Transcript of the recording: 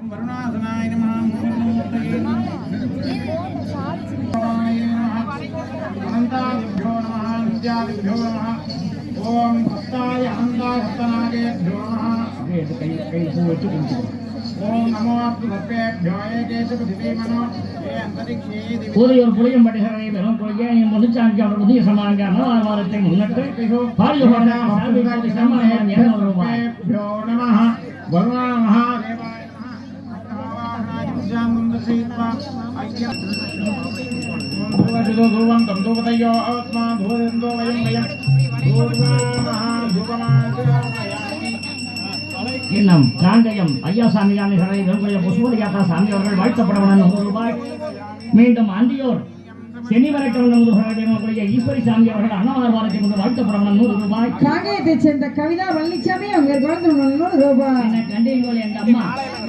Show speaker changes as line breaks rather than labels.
वरुणासनाय नमः मूर्तये अनन्ताभ्यो नमः नित्याभ्यो नमः ओम भक्ताय अनन्ताभक्तनागेभ्यो नमः ओम नमो भक्तेभ्यो एकेषु पृथिवीमनो ये अंतरिक्षे
ஊரையோர் புளியம் பட்டிகரை வெறும் கொள்கை முதுச்சாங்கி அவர் புதிய சமாங்க அன்னவாரத்தை முன்னிட்டு
भ्यो नमः वरुणा महादेवाय
இன்னும் காங்கயம் ஐயாசாமி காந்திகளை வெறும் புஷ்பலியாத்தா சாமி அவர்கள் வாழ்த்தப்படவன 100 ரூபாய். மீண்டும் அந்தியோர் சென்னிவரட்டவனுடைய ஈஸ்வரி சாமி அவர்கள் அன்னவார் வாரத்தை கொண்டு வாழ்த்தப்படவன 100 ரூபாய்.
காங்கயத்தைச் சேர்ந்த கவிதா வள்ளிச்சாமி அவங்க குழந்தை 100 ரூபாய்.
கண்டீங்கோல் எங்க அம்மா